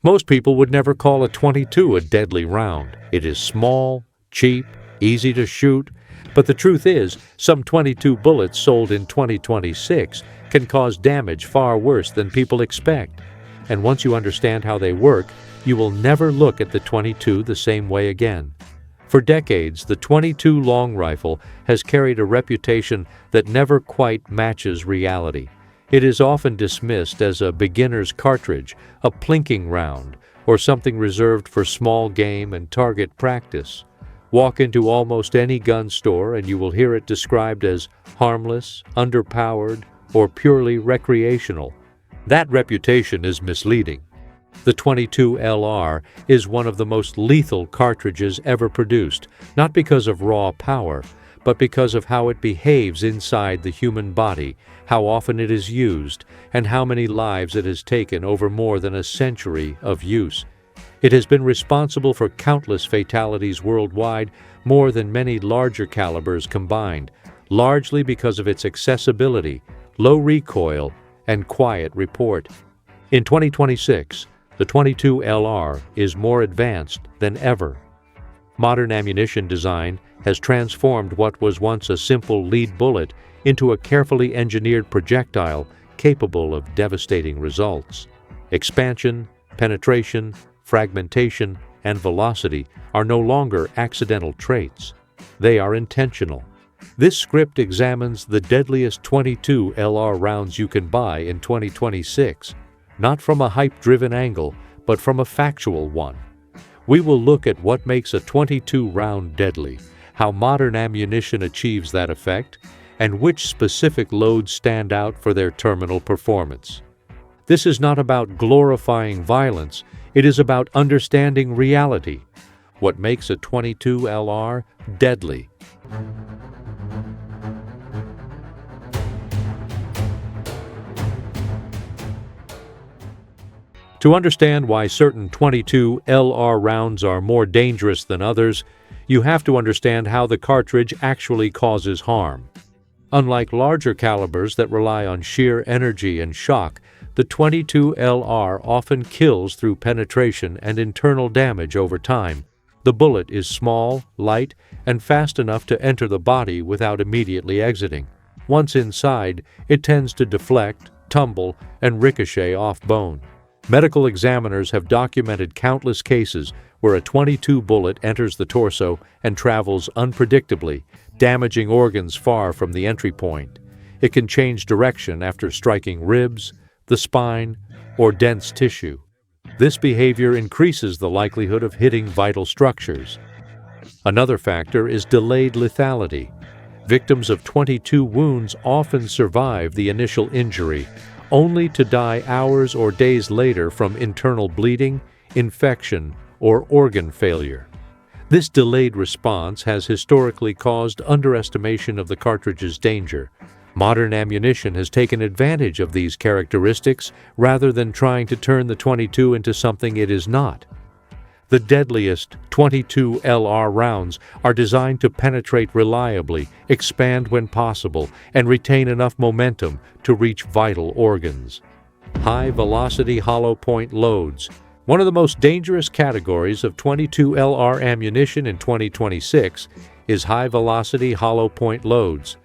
Most people would never call a .22 a deadly round. It is small, cheap, easy to shoot, but the truth is, some .22 bullets sold in 2026 can cause damage far worse than people expect. And once you understand how they work, you will never look at the .22 the same way again. For decades, the .22 long rifle has carried a reputation that never quite matches reality. It is often dismissed as a beginner's cartridge, a plinking round, or something reserved for small game and target practice. Walk into almost any gun store and you will hear it described as harmless, underpowered, or purely recreational. That reputation is misleading. The .22 LR is one of the most lethal cartridges ever produced, not because of raw power, but because of how it behaves inside the human body, how often it is used, and how many lives it has taken over more than a century of use. It has been responsible for countless fatalities worldwide, more than many larger calibers combined, largely because of its accessibility, low recoil, and quiet report. In 2026, the .22 LR is more advanced than ever. Modern ammunition design has transformed what was once a simple lead bullet into a carefully engineered projectile capable of devastating results. Expansion, penetration, fragmentation, and velocity are no longer accidental traits. They are intentional. This script examines the deadliest .22 LR rounds you can buy in 2026, not from a hype-driven angle, but from a factual one. We will look at what makes a .22 round deadly, how modern ammunition achieves that effect, and which specific loads stand out for their terminal performance. This is not about glorifying violence, it is about understanding reality, what makes a .22 LR deadly. To understand why certain .22 LR rounds are more dangerous than others, you have to understand how the cartridge actually causes harm. Unlike larger calibers that rely on sheer energy and shock, the .22 LR often kills through penetration and internal damage over time. The bullet is small, light, and fast enough to enter the body without immediately exiting. Once inside, it tends to deflect, tumble, and ricochet off bone. Medical examiners have documented countless cases where a .22 bullet enters the torso and travels unpredictably, damaging organs far from the entry point. It can change direction after striking ribs, the spine, or dense tissue. This behavior increases the likelihood of hitting vital structures. Another factor is delayed lethality. Victims of .22 wounds often survive the initial injury, only to die hours or days later from internal bleeding, infection, or organ failure. This delayed response has historically caused underestimation of the cartridge's danger. Modern ammunition has taken advantage of these characteristics rather than trying to turn the .22 into something it is not. The deadliest .22 LR rounds are designed to penetrate reliably, expand when possible, and retain enough momentum to reach vital organs. High-velocity Hollowpoint loads. One of the most dangerous categories of .22 LR ammunition in 2026 is high-velocity Hollowpoint loads.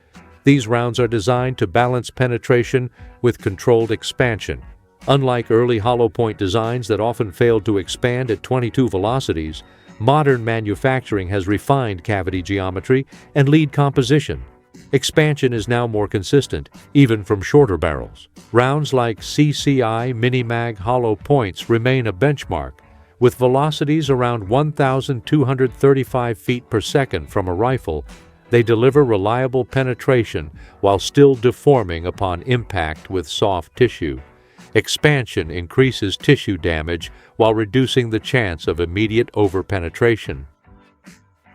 These rounds are designed to balance penetration with controlled expansion. Unlike early Hollowpoint designs that often failed to expand at .22 velocities, modern manufacturing has refined cavity geometry and lead composition. Expansion is now more consistent, even from shorter barrels. Rounds like CCI Minimag Hollowpoints remain a benchmark, with velocities around 1,235 feet per second from a rifle. They deliver reliable penetration while still deforming upon impact with soft tissue. Expansion increases tissue damage while reducing the chance of immediate overpenetration.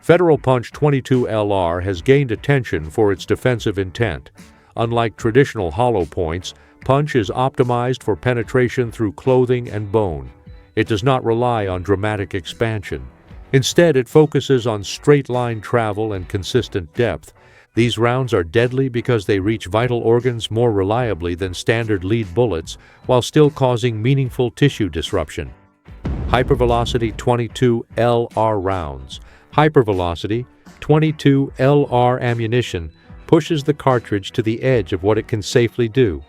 Federal Punch .22 LR has gained attention for its defensive intent. Unlike traditional Hollowpoints, Punch is optimized for penetration through clothing and bone. It does not rely on dramatic expansion. Instead, it focuses on straight-line travel and consistent depth. These rounds are deadly because they reach vital organs more reliably than standard lead bullets while still causing meaningful tissue disruption. Hypervelocity 22 LR rounds. Hypervelocity 22 LR ammunition pushes the cartridge to the edge of what it can safely do.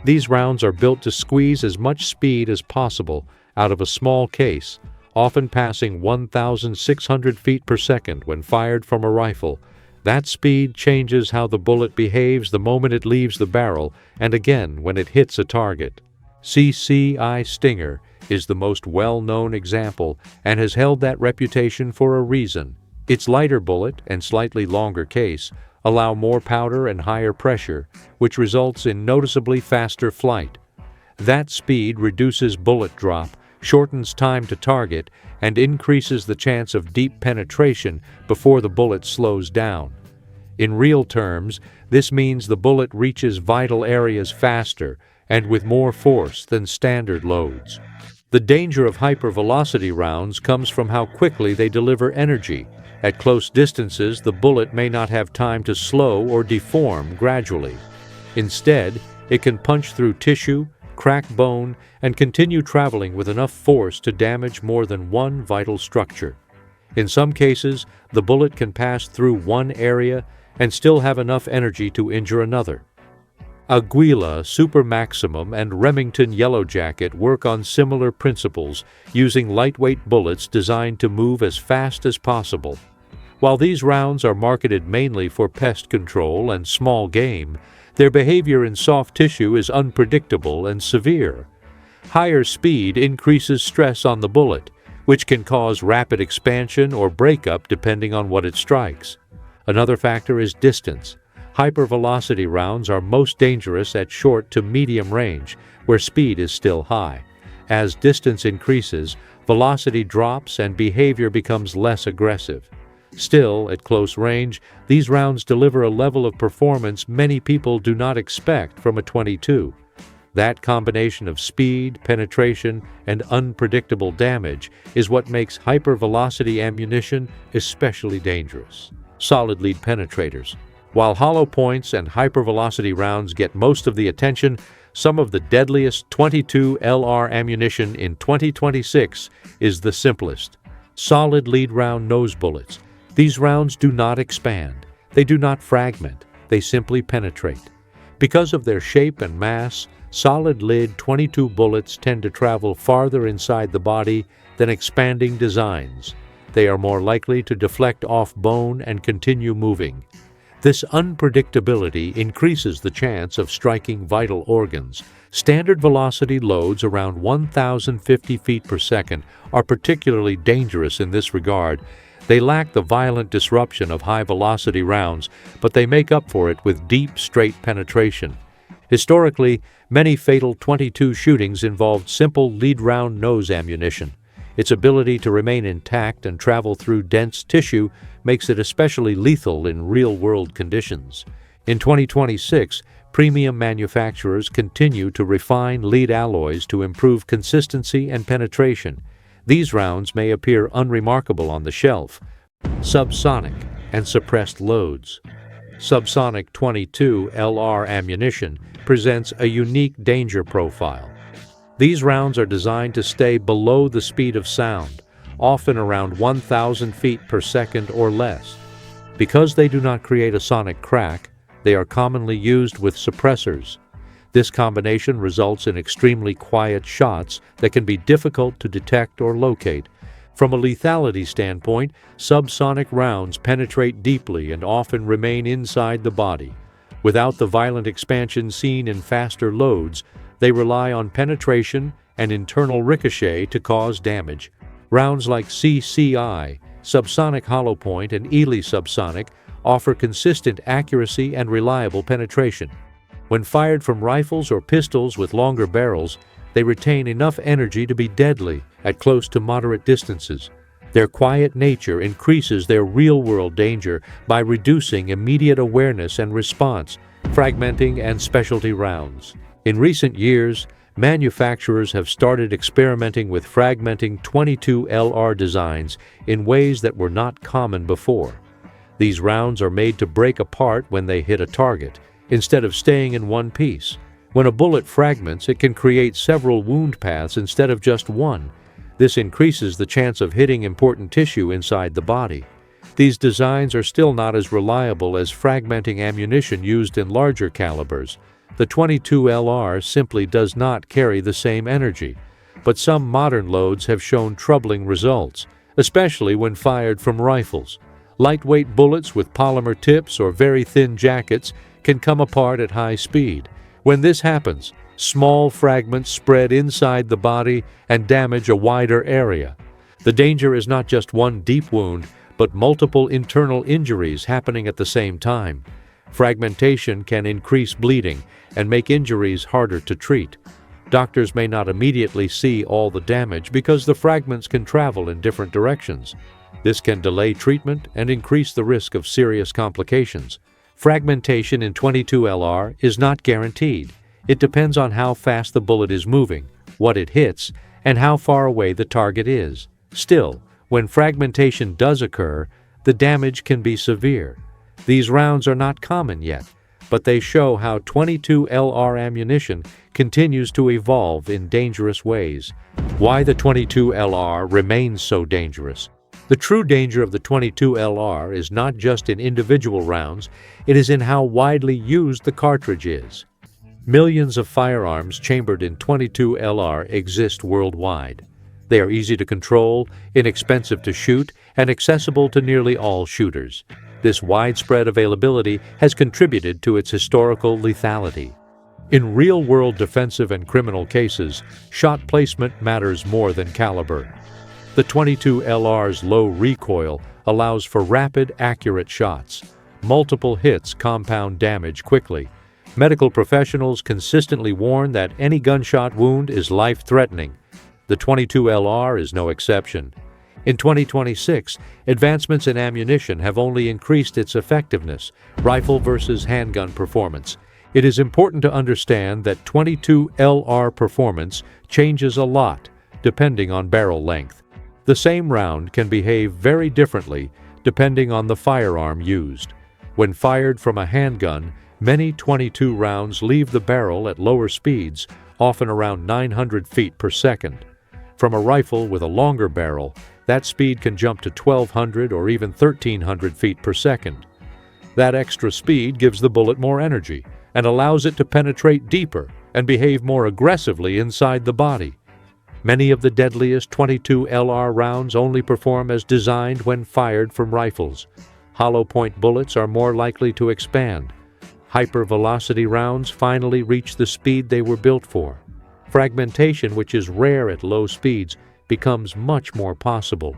These rounds are built to squeeze as much speed as possible out of a small case, often passing 1,600 feet per second when fired from a rifle. That speed changes how the bullet behaves the moment it leaves the barrel and again when it hits a target. CCI Stinger is the most well-known example and has held that reputation for a reason. Its lighter bullet and slightly longer case allow more powder and higher pressure, which results in noticeably faster flight. That speed reduces bullet drop, shortens time to target, and increases the chance of deep penetration before the bullet slows down. In real terms, this means the bullet reaches vital areas faster and with more force than standard loads. The danger of hypervelocity rounds comes from how quickly they deliver energy. At close distances, the bullet may not have time to slow or deform gradually. Instead, it can punch through tissue, crack bone, and continue traveling with enough force to damage more than one vital structure. In some cases, the bullet can pass through one area and still have enough energy to injure another. Aguila, Super Maximum, and Remington Yellow Jacket work on similar principles, using lightweight bullets designed to move as fast as possible. While these rounds are marketed mainly for pest control and small game, their behavior in soft tissue is unpredictable and severe. Higher speed increases stress on the bullet, which can cause rapid expansion or breakup depending on what it strikes. Another factor is distance. Hypervelocity rounds are most dangerous at short to medium range, where speed is still high. As distance increases, velocity drops and behavior becomes less aggressive. Still, at close range, these rounds deliver a level of performance many people do not expect from a .22. That combination of speed, penetration, and unpredictable damage is what makes hypervelocity ammunition especially dangerous. Solid lead penetrators. While Hollowpoints and hypervelocity rounds get most of the attention, some of the deadliest .22 LR ammunition in 2026 is the simplest. Solid lead round nose bullets. These rounds do not expand. They do not fragment. They simply penetrate. Because of their shape and mass, solid lid .22 bullets tend to travel farther inside the body than expanding designs. They are more likely to deflect off bone and continue moving. This unpredictability increases the chance of striking vital organs. Standard velocity loads around 1,050 feet per second are particularly dangerous in this regard. They lack the violent disruption of high-velocity rounds, but they make up for it with deep, straight penetration. Historically, many fatal .22 shootings involved simple lead-round nose ammunition. Its ability to remain intact and travel through dense tissue makes it especially lethal in real-world conditions. In 2026, premium manufacturers continue to refine lead alloys to improve consistency and penetration. These rounds may appear unremarkable on the shelf. Subsonic and suppressed loads. Subsonic .22 LR ammunition presents a unique danger profile. These rounds are designed to stay below the speed of sound, often around 1,000 feet per second or less. Because they do not create a sonic crack, they are commonly used with suppressors. This combination results in extremely quiet shots that can be difficult to detect or locate. From a lethality standpoint, subsonic rounds penetrate deeply and often remain inside the body. Without the violent expansion seen in faster loads, they rely on penetration and internal ricochet to cause damage. Rounds like CCI, Subsonic Hollowpoint, and Ely Subsonic offer consistent accuracy and reliable penetration. When fired from rifles or pistols with longer barrels, they retain enough energy to be deadly at close to moderate distances. Their quiet nature increases their real-world danger by reducing immediate awareness and response. Fragmenting and specialty rounds. In recent years, manufacturers have started experimenting with fragmenting .22 LR designs in ways that were not common before. These rounds are made to break apart when they hit a target, instead of staying in one piece. When a bullet fragments, it can create several wound paths instead of just one. This increases the chance of hitting important tissue inside the body. These designs are still not as reliable as fragmenting ammunition used in larger calibers. The .22 LR simply does not carry the same energy, but some modern loads have shown troubling results, especially when fired from rifles. Lightweight bullets with polymer tips or very thin jackets can come apart at high speed. When this happens, small fragments spread inside the body and damage a wider area. The danger is not just one deep wound, but multiple internal injuries happening at the same time. Fragmentation can increase bleeding and make injuries harder to treat. Doctors may not immediately see all the damage because the fragments can travel in different directions. This can delay treatment and increase the risk of serious complications. Fragmentation in .22 LR is not guaranteed. It depends on how fast the bullet is moving, what it hits, and how far away the target is. Still, when fragmentation does occur, the damage can be severe. These rounds are not common yet, but they show how .22 LR ammunition continues to evolve in dangerous ways. Why the .22 LR remains so dangerous. The true danger of the .22 LR is not just in individual rounds, it is in how widely used the cartridge is. Millions of firearms chambered in .22 LR exist worldwide. They are easy to control, inexpensive to shoot, and accessible to nearly all shooters. This widespread availability has contributed to its historical lethality. In real-world defensive and criminal cases, shot placement matters more than caliber. The .22 LR's low recoil allows for rapid, accurate shots. Multiple hits compound damage quickly. Medical professionals consistently warn that any gunshot wound is life-threatening. The .22 LR is no exception. In 2026, advancements in ammunition have only increased its effectiveness, rifle versus handgun performance. It is important to understand that .22 LR performance changes a lot, depending on barrel length. The same round can behave very differently depending on the firearm used. When fired from a handgun, many .22 rounds leave the barrel at lower speeds, often around 900 feet per second. From a rifle with a longer barrel, that speed can jump to 1,200 or even 1,300 feet per second. That extra speed gives the bullet more energy and allows it to penetrate deeper and behave more aggressively inside the body. Many of the deadliest .22 LR rounds only perform as designed when fired from rifles. Hollowpoint bullets are more likely to expand. Hypervelocity rounds finally reach the speed they were built for. Fragmentation, which is rare at low speeds, becomes much more possible.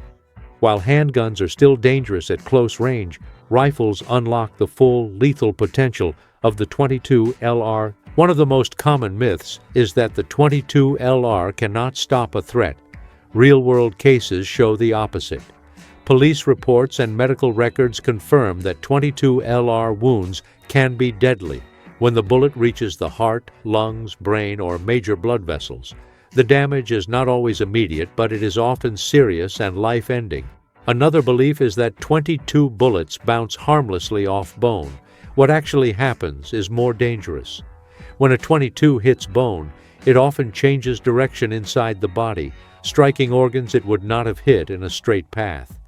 While handguns are still dangerous at close range, rifles unlock the full lethal potential of the .22 LR. One of the most common myths is that the .22 LR cannot stop a threat. Real-world cases show the opposite. Police reports and medical records confirm that .22 LR wounds can be deadly when the bullet reaches the heart, lungs, brain, or major blood vessels. The damage is not always immediate, but it is often serious and life-ending. Another belief is that .22 bullets bounce harmlessly off bone. What actually happens is more dangerous. When a .22 hits bone, it often changes direction inside the body, striking organs it would not have hit in a straight path.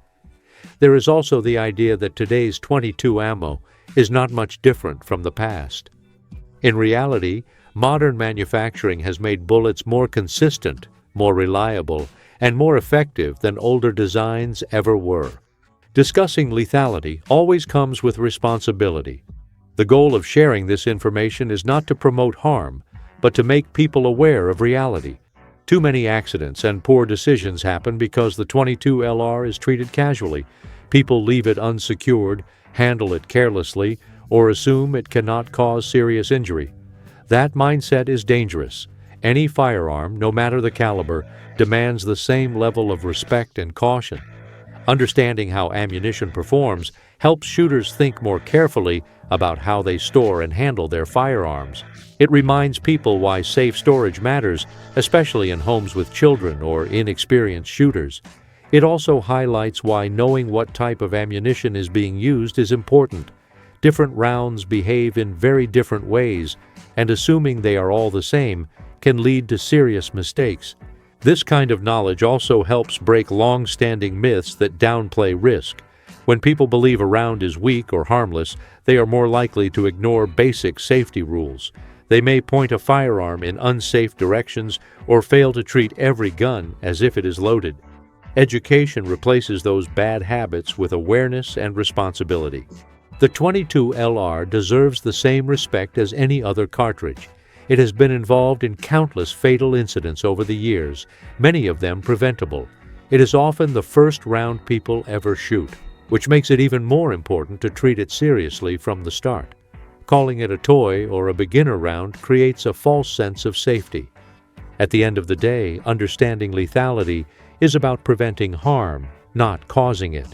There is also the idea that today's .22 ammo is not much different from the past. In reality, modern manufacturing has made bullets more consistent, more reliable, and more effective than older designs ever were. Discussing lethality always comes with responsibility. The goal of sharing this information is not to promote harm, but to make people aware of reality. Too many accidents and poor decisions happen because the .22 LR is treated casually. People leave it unsecured, handle it carelessly, or assume it cannot cause serious injury. That mindset is dangerous. Any firearm, no matter the caliber, demands the same level of respect and caution. Understanding how ammunition performs helps shooters think more carefully about how they store and handle their firearms. It reminds people why safe storage matters, especially in homes with children or inexperienced shooters. It also highlights why knowing what type of ammunition is being used is important. Different rounds behave in very different ways, and assuming they are all the same can lead to serious mistakes. This kind of knowledge also helps break long-standing myths that downplay risk. When people believe a round is weak or harmless, they are more likely to ignore basic safety rules. They may point a firearm in unsafe directions or fail to treat every gun as if it is loaded. Education replaces those bad habits with awareness and responsibility. The .22 LR deserves the same respect as any other cartridge. It has been involved in countless fatal incidents over the years, many of them preventable. It is often the first round people ever shoot, which makes it even more important to treat it seriously from the start. Calling it a toy or a beginner round creates a false sense of safety. At the end of the day, understanding lethality is about preventing harm, not causing it.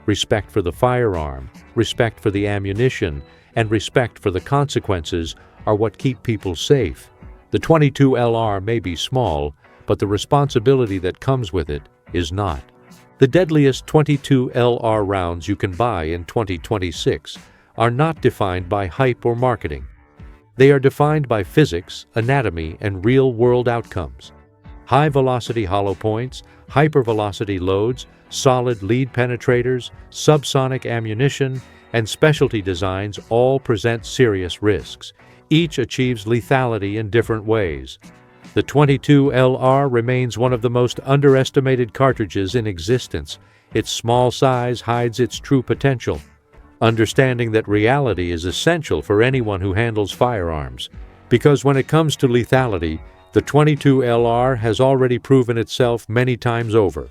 Respect for the firearm, respect for the ammunition, and respect for the consequences are what keep people safe. The .22 LR may be small, but the responsibility that comes with it is not. The deadliest .22 LR rounds you can buy in 2026 are not defined by hype or marketing. They are defined by physics, anatomy, and real-world outcomes. High-velocity Hollowpoints, hypervelocity loads, solid lead penetrators, subsonic ammunition, and specialty designs all present serious risks. Each achieves lethality in different ways. The .22 LR remains one of the most underestimated cartridges in existence. Its small size hides its true potential. Understanding that reality is essential for anyone who handles firearms, because when it comes to lethality, the .22 LR has already proven itself many times over.